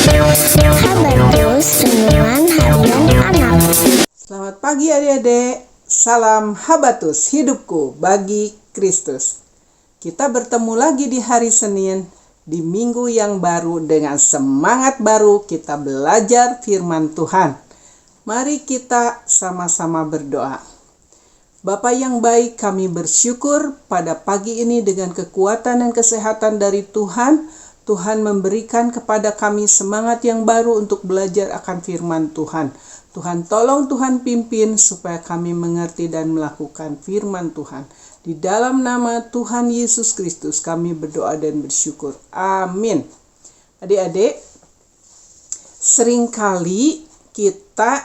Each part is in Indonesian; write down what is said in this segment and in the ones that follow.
Habatus Renungan Harian Anak. Selamat pagi adik-adik. Salam Habatus, hidupku bagi Kristus. Kita bertemu lagi di hari Senin, di minggu yang baru dengan semangat baru kita belajar firman Tuhan. Mari kita sama-sama berdoa. Bapa yang baik, kami bersyukur pada pagi ini dengan kekuatan dan kesehatan dari Tuhan. Tuhan memberikan kepada kami semangat yang baru untuk belajar akan firman Tuhan. Tuhan tolong, Tuhan pimpin supaya kami mengerti dan melakukan firman Tuhan. Di dalam nama Tuhan Yesus Kristus kami berdoa dan bersyukur. Amin. Adik-adik, seringkali kita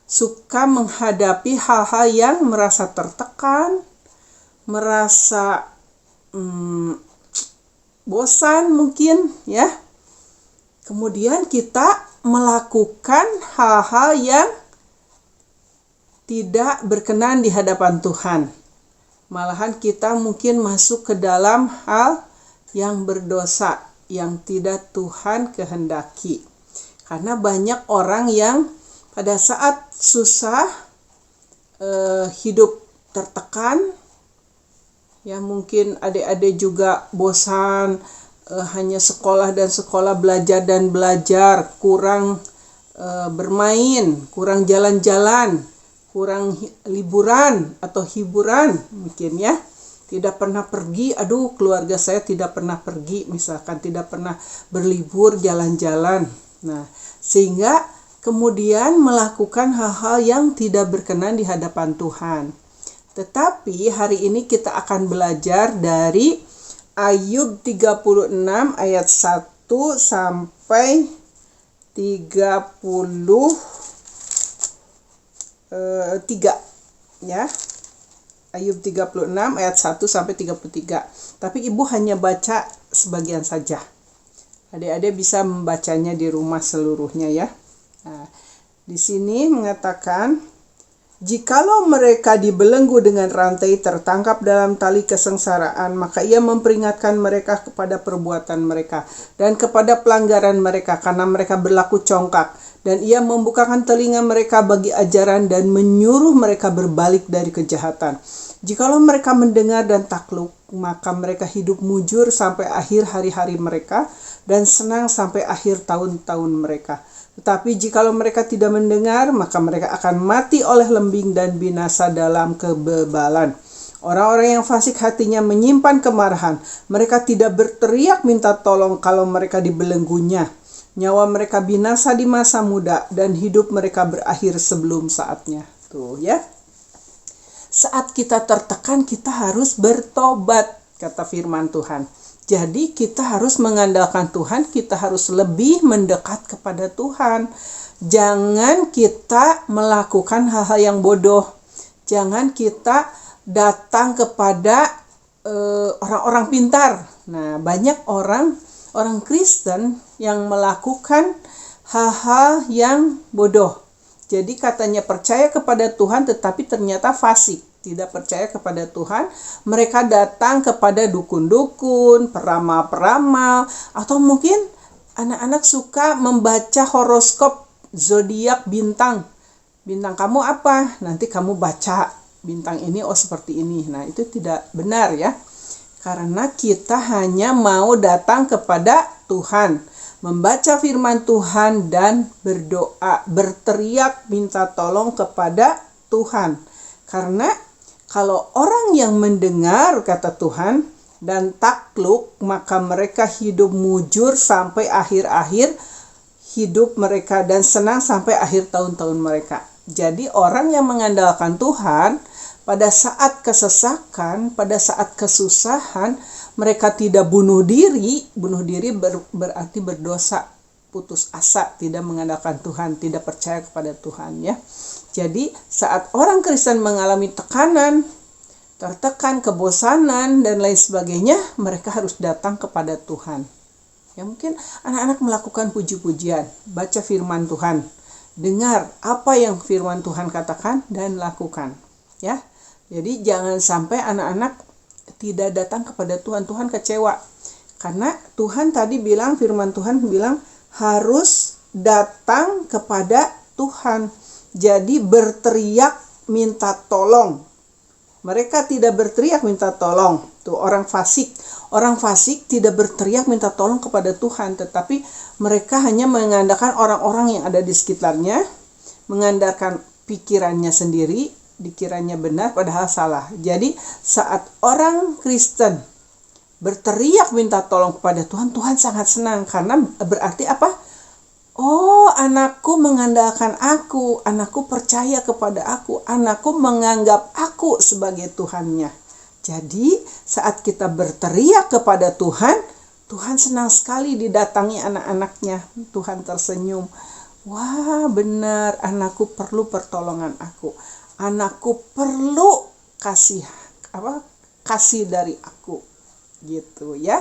suka menghadapi hal-hal yang merasa tertekan, merasa bosan mungkin ya. Kemudian kita melakukan hal-hal yang tidak berkenan di hadapan Tuhan. Malahan kita mungkin masuk ke dalam hal yang berdosa, yang tidak Tuhan kehendaki. Karena banyak orang yang pada saat susah, hidup tertekan, ya mungkin adik-adik juga bosan, hanya sekolah dan sekolah, belajar dan belajar, kurang bermain, kurang jalan-jalan, kurang liburan atau hiburan mungkin ya. Tidak pernah pergi, keluarga saya tidak pernah pergi, misalkan tidak pernah berlibur, jalan-jalan. Nah, sehingga kemudian melakukan hal-hal yang tidak berkenan di hadapan Tuhan. Tetapi hari ini kita akan belajar dari Ayub 36 ayat 1 sampai 33 ya. Ayub 36 ayat 1 sampai 33. Tapi Ibu hanya baca sebagian saja. Adik-adik bisa membacanya di rumah seluruhnya ya. Nah, di sini mengatakan, jikalau mereka dibelenggu dengan rantai, tertangkap dalam tali kesengsaraan, maka ia memperingatkan mereka kepada perbuatan mereka dan kepada pelanggaran mereka, karena mereka berlaku congkak. Dan ia membukakan telinga mereka bagi ajaran dan menyuruh mereka berbalik dari kejahatan. Jikalau mereka mendengar dan takluk, maka mereka hidup mujur sampai akhir hari-hari mereka dan senang sampai akhir tahun-tahun mereka. Tetapi jikalau mereka tidak mendengar, maka mereka akan mati oleh lembing dan binasa dalam kebebalan. Orang-orang yang fasik hatinya menyimpan kemarahan. Mereka tidak berteriak minta tolong kalau mereka dibelenggunya. Nyawa mereka binasa di masa muda dan hidup mereka berakhir sebelum saatnya. Tuh ya. Saat kita tertekan, kita harus bertobat, kata firman Tuhan. Jadi kita harus mengandalkan Tuhan, kita harus lebih mendekat kepada Tuhan. Jangan kita melakukan hal-hal yang bodoh. Jangan kita datang kepada orang-orang pintar. Nah, banyak orang Kristen yang melakukan hal-hal yang bodoh. Jadi katanya percaya kepada Tuhan tetapi ternyata fasik. Tidak percaya kepada Tuhan, mereka datang kepada dukun-dukun, peramal-peramal, atau mungkin anak-anak suka membaca horoskop zodiak bintang. Bintang kamu apa? Nanti kamu baca bintang ini, seperti ini. Nah, itu tidak benar ya. Karena kita hanya mau datang kepada Tuhan, membaca firman Tuhan dan berdoa, berteriak minta tolong kepada Tuhan. Karena kalau orang yang mendengar kata Tuhan dan takluk, maka mereka hidup mujur sampai akhir-akhir hidup mereka dan senang sampai akhir tahun-tahun mereka. Jadi orang yang mengandalkan Tuhan, pada saat kesesakan, pada saat kesusahan, mereka tidak bunuh diri. Bunuh diri berarti berdosa, putus asa, tidak mengandalkan Tuhan, tidak percaya kepada Tuhan ya. Jadi saat orang Kristen mengalami tekanan, tertekan, kebosanan, dan lain sebagainya, mereka harus datang kepada Tuhan. Ya mungkin anak-anak melakukan puji-pujian, baca firman Tuhan, dengar apa yang firman Tuhan katakan dan lakukan. Ya, jadi jangan sampai anak-anak tidak datang kepada Tuhan. Tuhan kecewa. Karena Tuhan tadi bilang, firman Tuhan bilang, harus datang kepada Tuhan. Jadi berteriak minta tolong. Mereka tidak berteriak minta tolong. Tuh orang fasik. Orang fasik tidak berteriak minta tolong kepada Tuhan, tetapi mereka hanya mengandalkan orang-orang yang ada di sekitarnya, mengandalkan pikirannya sendiri, dikiranya benar padahal salah. Jadi saat orang Kristen berteriak minta tolong kepada Tuhan, Tuhan sangat senang karena berarti apa? Oh, anakku mengandalkan aku, anakku percaya kepada aku, anakku menganggap aku sebagai Tuhannya. Jadi saat kita berteriak kepada Tuhan, Tuhan senang sekali didatangi anak-anaknya. Tuhan tersenyum. Wah, benar, anakku perlu pertolongan aku. Anakku perlu kasih dari aku. Gitu ya.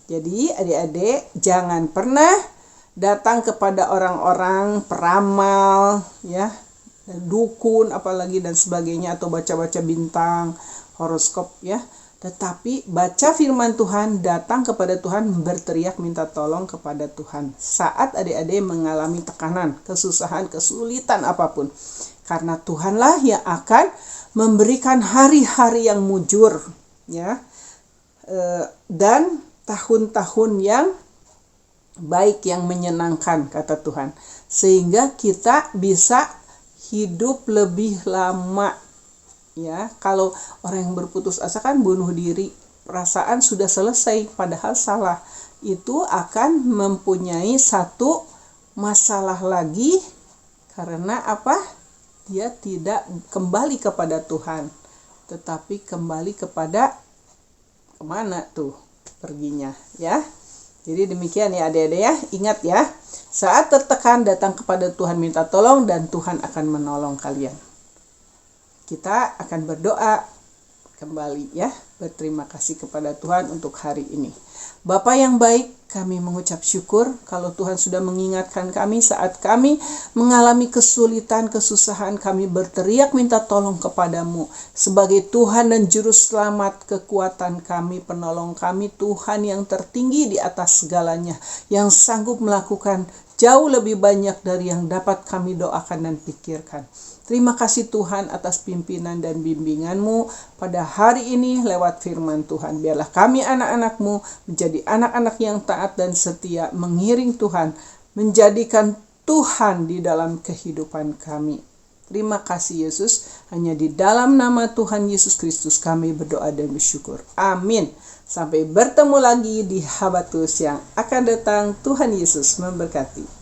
Jadi adik-adik jangan pernah datang kepada orang-orang peramal, ya, dukun apalagi dan sebagainya, atau baca-baca bintang, horoskop ya. Tetapi baca firman Tuhan, datang kepada Tuhan, berteriak minta tolong kepada Tuhan saat adik-adik mengalami tekanan, kesusahan, kesulitan apapun. Karena Tuhanlah yang akan memberikan hari-hari yang mujur, ya, dan tahun-tahun yang baik, yang menyenangkan, kata Tuhan, sehingga kita bisa hidup lebih lama. Ya, kalau orang yang berputus asa kan bunuh diri, perasaan sudah selesai padahal salah, itu akan mempunyai satu masalah lagi. Karena apa? Dia tidak kembali kepada Tuhan, tetapi kembali kepada kemana tuh perginya, ya. Jadi demikian ya adik-adik ya. Ingat ya, saat tertekan datang kepada Tuhan minta tolong dan Tuhan akan menolong kalian. Kita akan berdoa kembali ya, berterima kasih kepada Tuhan untuk hari ini. Bapa yang baik, kami mengucap syukur kalau Tuhan sudah mengingatkan kami saat kami mengalami kesulitan, kesusahan, kami berteriak minta tolong kepadamu sebagai Tuhan dan Juru Selamat, kekuatan kami, penolong kami, Tuhan yang tertinggi di atas segalanya, yang sanggup melakukan jauh lebih banyak dari yang dapat kami doakan dan pikirkan. Terima kasih Tuhan atas pimpinan dan bimbingan-Mu pada hari ini lewat firman Tuhan. Biarlah kami anak-anak-Mu menjadi anak-anak yang taat dan setia, mengiring Tuhan, menjadikan Tuhan di dalam kehidupan kami. Terima kasih Yesus, hanya di dalam nama Tuhan Yesus Kristus kami berdoa dan bersyukur. Amin. Sampai bertemu lagi di Habatus yang akan datang. Tuhan Yesus memberkati.